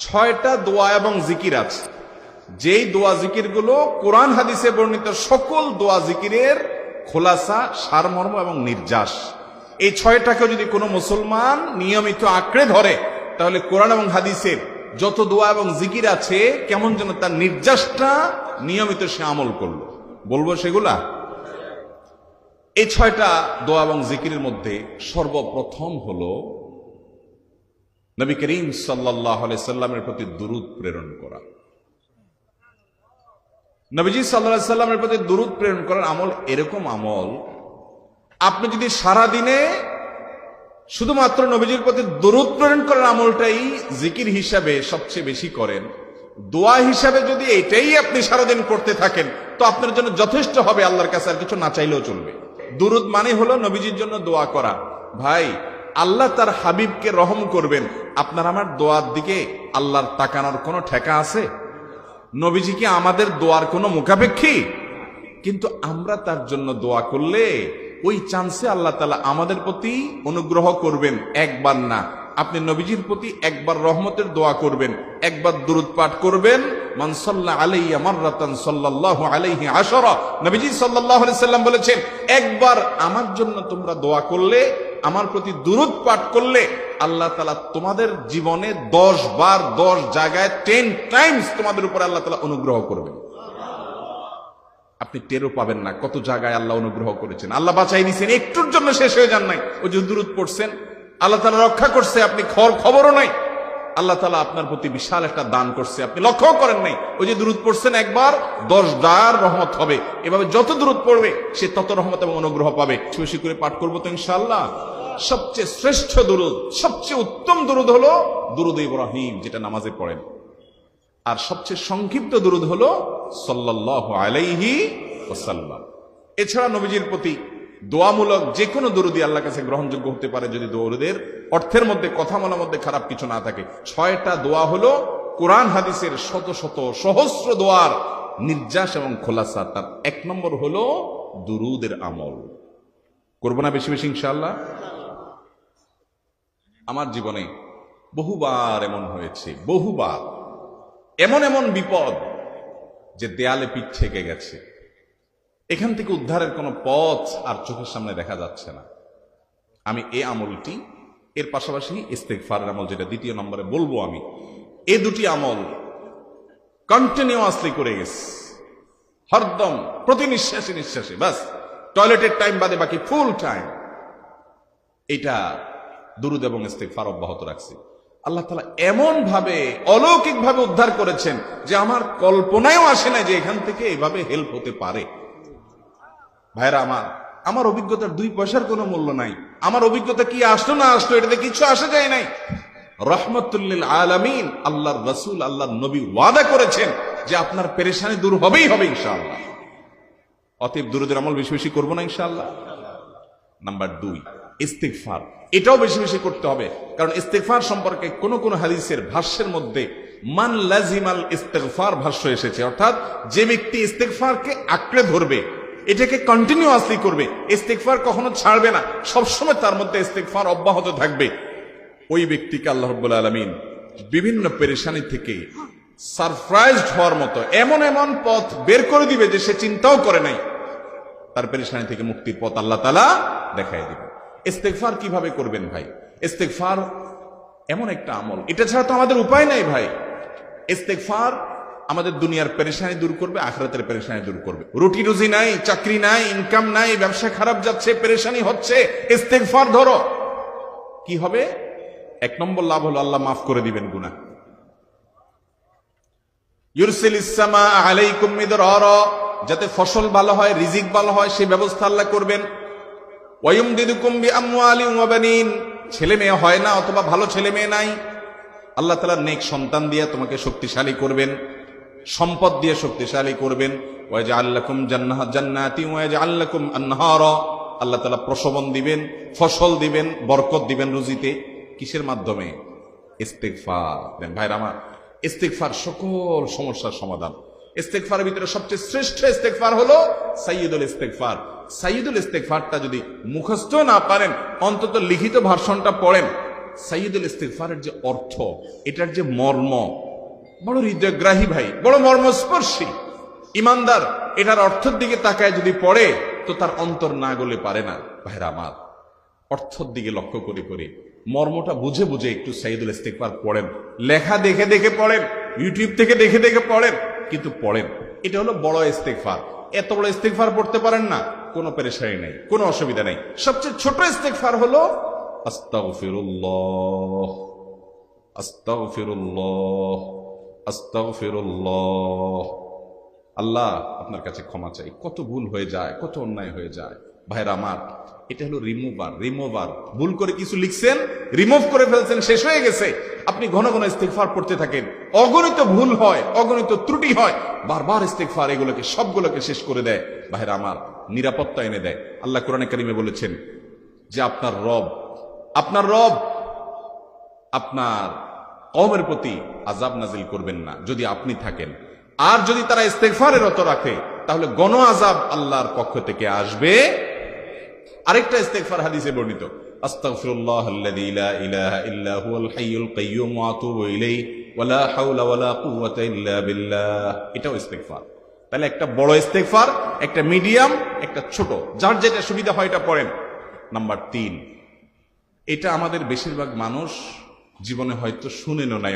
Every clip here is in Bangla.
6টা দোয়া এবং জিকির আছে, যেই দোয়া জিকির গুলো কোরআন হাদিসে বর্ণিত সকল দোয়া জিকিরের খোলাসা, সারমর্ম এবং নির্যাস। এই 6টাকে যদি কোনো মুসলমান নিয়মিত আঁকড়ে ধরে, তাহলে কোরআন এবং হাদিসের যত দোয়া এবং জিকির আছে কেমন যেন তার নির্যাসটা নিয়মিত সে আমল করলো। বলবো সেগুলা। এই 6টা দোয়া এবং জিকিরের মধ্যে সর্বপ্রথম হলো নবী করিম সাল্লাল্লাহু আলাইহি সাল্লামের প্রতি দুরূদ প্রেরণ করা। নবীজি সাল্লাল্লাহু আলাইহি সাল্লামের প্রতি দুরূদ প্রেরণ করার আমল এরকম আমল, আপনি যদি সারা দিনে শুধুমাত্র নবীজির প্রতি দুরূদ প্রেরণ করার আমলটাই জিকির হিসাবে সবচেয়ে বেশি করেন, দোয়া হিসাবে যদি এটাই আপনি সারাদিন করতে থাকেন, তো আপনার জন্য যথেষ্ট হবে, আল্লাহর কাছে আর কিছু না চাইলেও চলবে। দুরূদ মানে হলো নবীজির জন্য দোয়া করা। ভাই, আল্লাহ তার হাবিবকে রহম করবেন, আপনার আমার দোয়ার দিকে আল্লাহর তাকানোর কোনো ঠেকা আছে? নবীজি কি আমাদের দোয়ার কোনো মুখাপেক্ষী? কিন্তু আমরা তার জন্য দোয়া করলে ওই চান্সে আল্লাহ তাআলা আমাদের প্রতি অনুগ্রহ করবেন। একবার না, আপনি নবীজির প্রতি একবার রহমতের দোয়া করবেন, একবার দুরূদ পাঠ করবেন। মান সাল্লা আলাইয়া মাররাতান সাল্লাল্লাহু আলাইহি আশরা, নবীজি সাল্লাল্লাহু আলাইহি সাল্লাম বলেছেন, একবার আমার জন্য তোমরা দোয়া করলে, আমার প্রতি দুরূদ পাঠ করলে, আল্লাহ তাআলা তোমাদের জীবনে 10 বার 10 জায়গায় 10 টাইমস তোমাদের উপর আল্লাহ তাআলা অনুগ্রহ করবেন। আপনি টেরও পাবেন না কত জায়গায় আল্লাহ অনুগ্রহ করেছেন। আল্লাহ বাঁচাই নিছেন, একটুর জন্য শেষ হয়ে যান নাই। ওই যে দুরূদ পড়ছেন, আল্লাহ তাআলা রক্ষা করছে, আপনি খবরও নাই। আল্লাহ তাআলা আপনার প্রতি বিশাল একটা দান করছে, আপনি লক্ষ্য করেন নাই। ওই যে দুরূদ পড়ছেন একবার, 10 বার রহমত হবে। এভাবে যত দুরূদ পড়বে সে তত রহমত এবং অনুগ্রহ পাবে। বেশি করে পাঠ করবো তো ইনশাআল্লাহ। সবচেয়ে শ্রেষ্ঠ দুরূদ, সবচেয়ে উত্তম দুরূদ হলো দুরূদ ইব্রাহিম, যেটা নামাজে পড়েন। আর সবচেয়ে সংক্ষিপ্ত দুরূদ হলো সাল্লাল্লাহু আলাইহি ওয়াসাল্লাম। এছাড়া নবীজির প্রতি দোয়ামূলক যে কোনো দুরূদই আল্লাহর কাছে গ্রহণযোগ্য হতে পারে, যদি দুরূদের অর্থের মধ্যে, কথা বলার মধ্যে খারাপ কিছু না থাকে। 6টা দোয়া হলো কোরআন হাদিসের শত শত সহস্র দোয়ার নির্যাস এবং খোলাসা। তার 1 নম্বর হলো দুরূদের আমল। করবো না বেশি বেশি ইনশাআল্লাহ? আমার জীবনে বহুবার এমন হয়েছে, বহুবার এমন এমন বিপদ যে দেয়ালে পিঠ থেকে গেছে, এখান থেকে উদ্ধারের কোনো পথ আর চোখের সামনে দেখা যাচ্ছে না। আমি এই আমলটি, এর পাশাপাশি ইস্তেগফারের আমল, যেটা 2 নম্বরে বলবো আমি, এই 2টি আমল কন্টিনিউয়াসলি করে গেছি, হরদম প্রতি নিঃশ্বাসে নিঃশ্বাসে, বাস টয়লেটের টাইম বাদে বাকি ফুল টাইম এটা দুরূদ এবং ইস্তেগফার অব্যাহত রাখছি। আল্লাহ তাআলা এমন ভাবে অলৌকিক ভাবে উদ্ধার করেছেন যে আমার কল্পনায়ও আসে না যে এখান থেকে এভাবে হেল্প হতে পারে। ভাইরা আমার অভিজ্ঞতার 2 পয়সার কোনো মূল্য নাই। আমার অভিজ্ঞতা কি আসলো না আসলো এটাতে কিছু আসে যায় নাই। রাহমাতুল লিল আলামিন আল্লাহর রাসূল, আল্লাহর নবী ওয়াদা করেছেন যে আপনার পেরেশানি দূর হবেই হবে ইনশাআল্লাহ। অতএব দুরূদের আমল বেশি বেশি করবো না ইনশাআল্লাহ। নাম্বার 2, ইস্তেগফার। এটাও বেশি বেশি করতে হবে, কারণ ইস্তেগফার সম্পর্কে কোন কোন হাদিসের ভাষ্যের মধ্যে মান লাজিমাল ইস্তেগফার ভাষ্য এসেছে, অর্থাৎ যে ব্যক্তি ইস্তেগফারকে আঁকড়ে ধরবে, এটাকে কন্টিনিউয়াসলি করবে, ইস্তেগফার কখনো ছাড়বে না, সবসময় তার মধ্যে ইস্তেগফার অব্যাহত থাকবে, ওই ব্যক্তিকে আল্লাহ রাব্বুল আলামিন বিভিন্ন পেরেশানি থেকে সারপ্রাইজড হওয়ার মতো এমন এমন পথ বের করে দিবে যে সে চিন্তাও করে নাই। তার পেরেশানি থেকে মুক্তির পথ আল্লাহ তাআলা দেখায় দিবে। ইস্তেগফার কিভাবে করবেন ভাই? ইস্তেগফার এমন একটা আমল, এটা ছাড়া তো আমাদের উপায় নাই ভাই। ইস্তেগফার আমাদের দুনিয়ার পেরেশানি দূর করবে, আখিরাতের পেরেশানি দূর করবে। রুটি রুজি নাই, চাকরি নাই, ইনকাম নাই, ব্যবসা খারাপ যাচ্ছে, পেরেশানি হচ্ছে, ইস্তেগফার ধরো, কি হবে? 1 নম্বর লাভ হলো আল্লাহ মাফ করে দিবেন গুনাহ। ইউরসিলিস সামা আলাইকুম মিদরারা, যাতে ফসল ভালো হয়, রিজিক ভালো হয়, সেই ব্যবস্থা আল্লাহ করবেন। ওয়ায়ুমদিদুকুম বিআমওয়ালিন ওয়া বানিন, ছেলে মেয়ে হয় না অথবা ভালো ছেলে মেয়ে নাই, আল্লাহ তাআলা নেক সন্তান দিয়ে তোমাকে শক্তিশালী করবেন, সম্পদ দিয়ে শক্তিশালী করবেন। ওয়াজআল লাকুম জান্নাতি ওয়াজআল লাকুম আনহারা, আল্লাহ তাআলা প্রসবন দিবেন, ফসল দিবেন, বরকত দিবেন রুজিতে। কিসের মাধ্যমে? ইস্তেগফার। ভাইরা আমার, ইস্তেগফার সকল সমস্যার সমাধান। ইস্তেগফারের ভিতরে সবচেয়ে শ্রেষ্ঠ ইস্তেগফার হলো সাইয়্যিদুল ইস্তেগফার। সাইয়্যিদুল ইস্তেগফারটা যদি মুখস্থ না পারেন, অন্তত লিখিত ভার্সনটা পড়েন, সাইয়্যিদুল ইস্তিগফারের যে অর্থ, এটার যে মর্ম বড় হৃদয়গ্রাহী ভাই, বড় মর্মস্পর্শী। ইমানদার এটার অর্থের দিকে তাকায় যদি পড়ে তো তার অন্তর না গলে পারে না। ভাইরা আমার, অর্থের দিকে লক্ষ্য করে করে মর্মটা বুঝে বুঝে একটু সাইয়্যিদুল ইস্তিগফার পড়েন, লেখা দেখে দেখে পড়েন, ইউটিউব থেকে দেখে দেখে পড়েন, কিন্তু পড়েন। এটা হলো বড় ইস্তিগফার। এত বড় ইস্তিগফার পড়তে পারেন না, কোনো পেরেশানি নাই, কোনো অসুবিধা নাই। সবচেয়ে ছোট ইস্তিগফার হলো আস্তাগফিরুল্লাহ, আস্তাগফিরুল্লাহ, আস্তাগফিরুল্লাহ। আল্লাহ আপনার কাছে ক্ষমা চাই, কত ভুল হয়ে যায়, কত অন্যায় হয়ে যায়। ভাইরা আমার, এটা হলো রিমুভার। ভুল করে কিছু লিখছেন, রিমুভ করে ফেলছেন, শেষ হয়ে গেছে। আপনি ঘন ঘন ইস্তিগফার পড়তে থাকেন, অগণিত ভুল হয়, অগণিত ত্রুটি হয়, বারবার ইস্তিগফার এগুলোকে সবগুলোকে শেষ করে দেয়। ভাইরা আমার, নিরাপত্তা এনে দেয়। আল্লাহ কোরআনে কারিমে বলেছেন যে আপনার রব আপনার কওমের প্রতি আযাব নাজিল করবেন না যদি আপনি থাকেন। আর যদি তারা ইস্তিগফারে রত রাখে তাহলে গণ আযাব আল্লাহর পক্ষ থেকে আসবে। আরেকটা ইস্তিগফার হাদিসে বর্ণিত, আস্তাগফিরুল্লাহাল্লাযী লা ইলাহা ইল্লা হুয়াল হাইয়ুল কাইয়্যুম ওয়া আতুবু ইলাইহি ওয়া লা হাওলা ওয়া লা কুওয়াতা ইল্লা বিল্লাহ। এটাও ইস্তিগফার। তাহলে একটা বড় ইস্তিগফার, একটা মিডিয়াম, একটা ছোট, যার যেটা সুবিধা হয় এটা পড়েন। নাম্বার 3, এটা আমাদের বেশিরভাগ মানুষ জীবনে হয়তো শুনেনও নাই,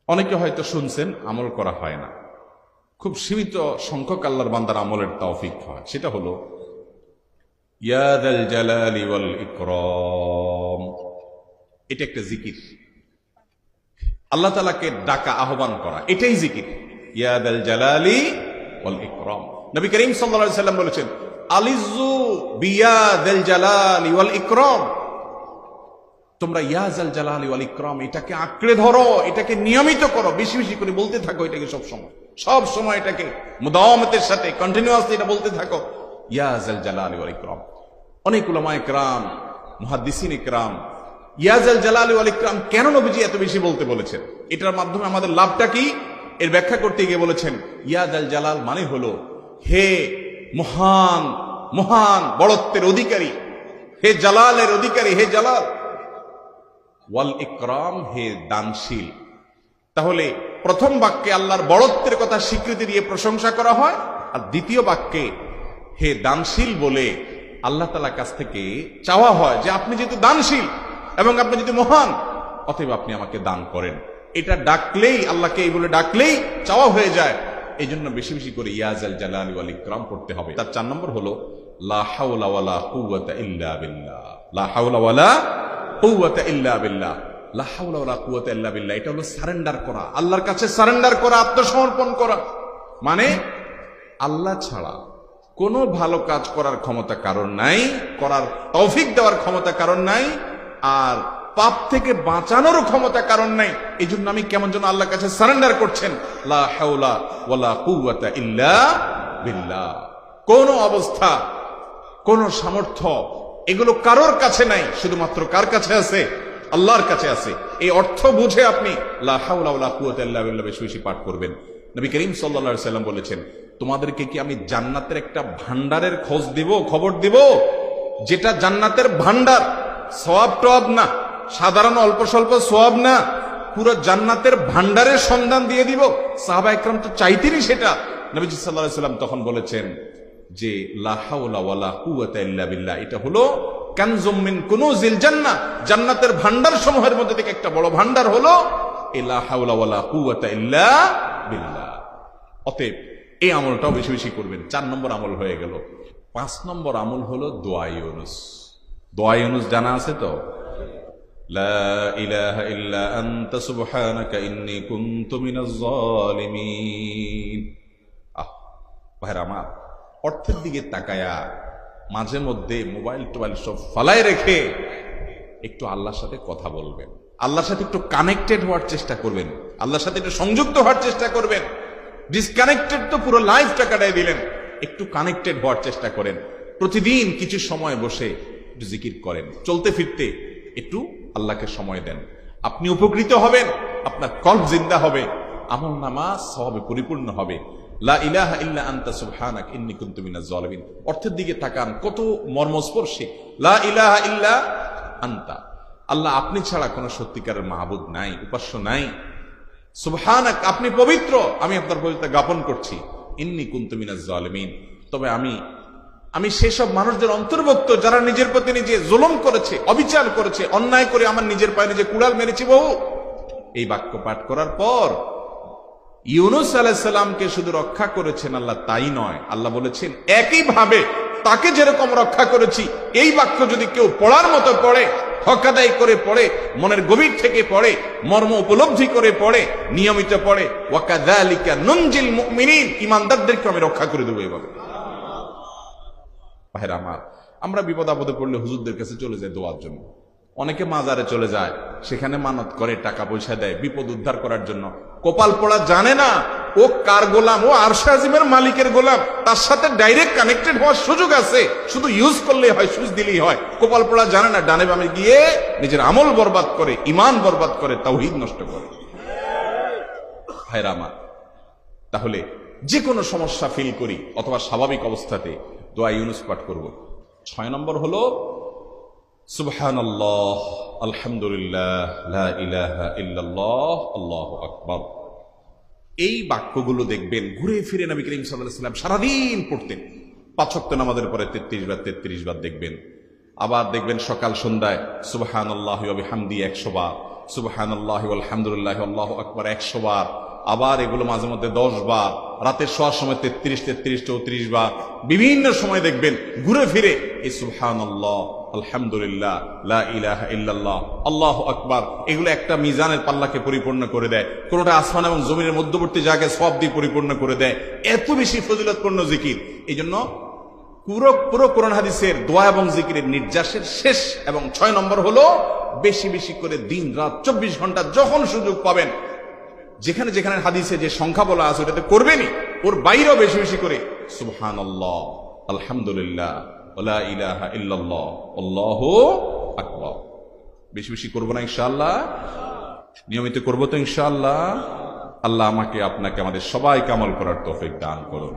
অনেকে হয়তো শুনছেন, আমল করা হয় না। খুব সীমিত সংখ্যক আল্লাহর বান্দার আমলের তৌফিক হয়। সেটা হলো ইয়া যাল জালালি ওয়াল ইকরাম। এটা একটা জিকির, আল্লাহ তাআলাকে ডাকা, আহ্বান করা, এটাই জিকির। ইয়া যাল জালালি ওয়াল ইকরাম। নবী করিম সাল্লাল্লাহু আলাইহি সাল্লাম বলেছেন, আলিজু বিয়া যাল জালালি ওয়াল ইকরাম। তোমরা ইয়া যাল জালালি ওয়াল ইকরাম এটাকে আঁকড়ে ধরো, এটাকে নিয়মিত করো, বেশি বেশি করে বলতে থাকো এটাকে সব সময় এটাকে মুদাওয়ামাতের সাথে কন্টিনিউয়াসলি এটা বলতে থাকো, ইয়া যাল জালালি ওয়াল ইকরাম। অনেক উলামায়ে কেরাম, মুহাদ্দিসিনে কেরাম ইয়া যাল জালালি ওয়াল ইকরাম কেন নবীজি এত বেশি বলতে বলেছেন, এটার মাধ্যমে আমাদের লাভটা কি, এর ব্যাখ্যা করতে গিয়ে বলেছেন ইয়া যাল জালাল মানে হলো হে মহান মহান বড়ত্বের অধিকারী, হে জালালের অধিকারী, হে জালাল। ওয়াল ইকরাম, হে দানশীল। তাহলে প্রথম বাক্যে আল্লাহর বড়ত্বের কথা স্বীকৃতি দিয়ে প্রশংসা করা হয়, আর দ্বিতীয় বাক্যে হে দানশীল বলে আল্লাহ তাআলার কাছ থেকে চাওয়া হয় যে আপনি যেহেতু দানশীল এবং আপনি যদি মহান, অতএব আপনি আমাকে দান করেন। এটা ডাকলেই, আল্লাহকে এই বলে ডাকলেই চাওয়া হয়ে যায়। এই জন্য বেশি বেশি করে ইয়া যাল জালালি ওয়াল ইকরাম পড়তে হবে। তার 4 নম্বর হলো লা হাওলা ওয়ালা কুওয়াতা ইল্লা বিল্লাহ। লা হাওলা ওয়ালা কুওয়াতা ইল্লা বিল্লাহ। লা হাওলা ওয়ালা কুওয়াতা ইল্লা বিল্লাহ, এটা হলো সারেন্ডার করা, আল্লাহর কাছে সারেন্ডার করা, আত্মসমর্পণ করা। মানে আল্লাহ ছাড়া কোনো ভালো কাজ করার ক্ষমতা কারণ নাই, করার তৌফিক দেওয়ার ক্ষমতা কারণ নাই, আর পাপ থেকে বাঁচানোর ক্ষমতা কারণ নাই। এই জন্য আমি কেমন যেন আল্লাহর কাছে সারেন্ডার করছেন, লা হাওলা ওয়ালা কুওয়াতা ইল্লা বিল্লাহ। কোন অবস্থা, কোন সামর্থ্য, এগুলো কারোর কাছে নাই, শুধুমাত্র কার কাছে আছে? আল্লাহর কাছে আছে। এই অর্থ বুঝে আপনি লা হাওলা ওয়ালা কুওয়াতা ইল্লা বিল্লাহ বেশি বেশি পাঠ করবেন। নবী করিম সাল্লাল্লাহু আলাইহি সাল্লাম বলেছেন, তোমাদেরকে কি আমি জান্নাতের একটা ভান্ডারের খবর দিব, যেটা জান্নাতের ভান্ডার, সওয়াব টওয়াব না, সাধারণ অল্প স্বল্প সওয়াব না, পুরো জান্নাতের ভান্ডারের সন্ধান দিয়ে দিব। সাহাবা ইকরাম তো চাইতেনই সেটা। নবীজি সাল্লাল্লাহু আলাইহি সাল্লাম তখন বলেছেন যে লা হাওলা ওয়ালা কুওয়াতা ইল্লা বিল্লাহ, এটা হলো কানজুম মিন কুনুজিল জান্নাহ, জান্নাতের ভান্ডার সমূহের মধ্যে থেকে একটা বড় ভান্ডার হলো লা হাওলা ওয়ালা কুওয়াতা ইল্লা বিল্লাহ। অতএব এই আমলটাও বেশি বেশি করবেন। 4 নম্বর আমল হয়ে গেল। 5 নম্বর আমল হলো দোয়া ইউনুস। দোয়া ইউনুস জানা আছে তো? লা ইলাহা ইল্লা আনতা সুবহানাকা ইন্নী কুনতু মিনাজ জালিমিন। ভাইরা আমার, অর্থের দিকে তাকায়া মাঝে মধ্যে মোবাইল টোবাইল সব ফালায় রেখে একটু আল্লাহর সাথে কথা বলবেন, আল্লাহর সাথে একটু কানেক্টেড হওয়ার চেষ্টা করবেন, আল্লাহর সাথে একটু সংযুক্ত হওয়ার চেষ্টা করবেন। ডিসকানেক্টেড তো পুরো লাইফটা কাটাই দিলেন, একটু কানেক্টেড হওয়ার চেষ্টা করেন। প্রতিদিন কিছু সময় বসে একটু জিকির করেন, চলতে ফিরতে একটু আল্লাহকে সময় দেন। আপনি উপকৃত হবেন, আপনার কল্ব জিন্দা হবে, আমল নামা সওয়াবে পরিপূর্ণ হবে। লা ইলাহা ইল্লা আনতা সুবহানাক ইন্নী কুনতু মিনাজ জালিমিন। অর্থের দিকে তাকান, কত মর্মস্পর্শী। লা ইলাহা ইল্লা আনতা, আল্লাহ আপনি ছাড়া কোনো সত্যিকারের মাহবুদ নাই, উপাস্য নাই। সুবহানাক, আপনি পবিত্র, আমি আপনার পবিত্রতা জ্ঞাপন করছি। ইন্নী কুনতু মিনাজ জালিমিন, তবে আমি সেসব মানুষদের অন্তর্ভুক্ত যারা নিজের প্রতি নিজে জুলুম করেছে, অবিচার করেছে, অন্যায় করে আমার নিজের পায়ে নিজে কুড়াল মেরেছি বহু। এই বাক্য পাঠ করার পর ইউনূস আলাইহিস সালামকে শুধু রক্ষা করেছেন আল্লাহ, তাই নয়, আল্লাহ বলেছেন একইভাবে তাকে যেরকম রক্ষা করেছি, এই বাক্য যদি কেউ পড়ার মতো পড়ে, হক আদায় করে পড়ে, মনের গভীর থেকে পড়ে, মর্ম উপলব্ধি করে পড়ে, নিয়মিত পড়ে, ওয়াকাযালিকা নুনজিল মুমিনিন, ঈমানদারদেরকে আমি রক্ষা করে দেবো এভাবে। ভাইরা আমার, আমরা বিপদ আপদে পড়লে হুজুরদের কাছে চলে যায় দোয়ার জন্য। অনেকে মাজারে চলে যায়, সেখানে মানত করে, টাকা পয়সা দেয় বিপদ উদ্ধার করার জন্য। কপাল পড়া জানে না ও কার গোলাম, ও আরশে আজিমের মালিকের গোলাম, তার সাথে ডাইরেক্ট কানেক্টেড হওয়ার সুযোগ আছে, শুধু ইউজ করলেই হয়, সুইচ দিলেই হয়। কপাল পড়া জানে না, ডানে বামে গিয়ে নিজের আমল বরবাদ করে, ইমান বরবাদ করে, তাওহীদ নষ্ট করে। ভাইরা আমার, তাহলে যে কোনো সমস্যা ফিল করি অথবা স্বাভাবিক অবস্থাতে দোয়া ইউনূস পাঠ করব। 6 নম্বর হলো সুবহানাল্লাহ, আলহামদুলিল্লাহ, লা ইলাহা ইল্লাল্লাহ, আল্লাহু আকবার। এই বাক্যগুলো দেখবেন ঘুরে ফিরে নবী করিম সাল্লাল্লাহু আলাইহি ওয়াসাল্লাম সারাদিন পড়তেন। 5 ওয়াক্ত নামাজের পরে 33 বার দেখবেন। আবার দেখবেন সকাল সন্ধ্যায় সুবহানাল্লাহি ওয়া বিহামদিহি 100 বার, সুবহানাল্লাহি ওয়াল হামদুলিল্লাহি আল্লাহু আকবার 100 বার। আবার এগুলো মাঝে মধ্যে 10 বার, রাতের শোয়ার সময় 33, 34 বার। বিভিন্ন সময় দেখবেন ঘুরে ফিরে এই সুবহানাল্লাহ, আলহামদুলিল্লাহ, লা ইলাহা ইল্লাল্লাহ, আল্লাহু আকবার, এগুলো একটা মিজানের পাল্লাকে পরিপূর্ণ করে দেয়। কোনটা আসমান এবং জমিনের মধ্যবর্তী জায়গায় সওয়াব দিয়ে পরিপূর্ণ করে দেয়। এত বেশি ফজিলতপূর্ণ জিকির। এই জন্য পুরো কোরআন হাদিসের দোয়া এবং জিকিরের নির্যাসের শেষ এবং 6 নম্বর হলো বেশি বেশি করে দিন রাত 24 ঘন্টা যখন সুযোগ পাবেন, যেখানে যেখানে হাদিসে যে সংখ্যা বলা আছে ওটাতে করবেনই, ওর বাইরেও বেশি বেশি করে সুবহানাল্লাহ, আলহামদুলিল্লাহ, লা ইলাহা ইল্লাল্লাহ, আল্লাহু আকবার। বেশি বেশি করবো না ইনশাআল্লাহ? নিয়মিত করবো তো ইনশাআল্লাহ? আল্লাহ আমাকে আপনাকে আমাদের সবাইকে আমল করার তৌফিক দান করুন।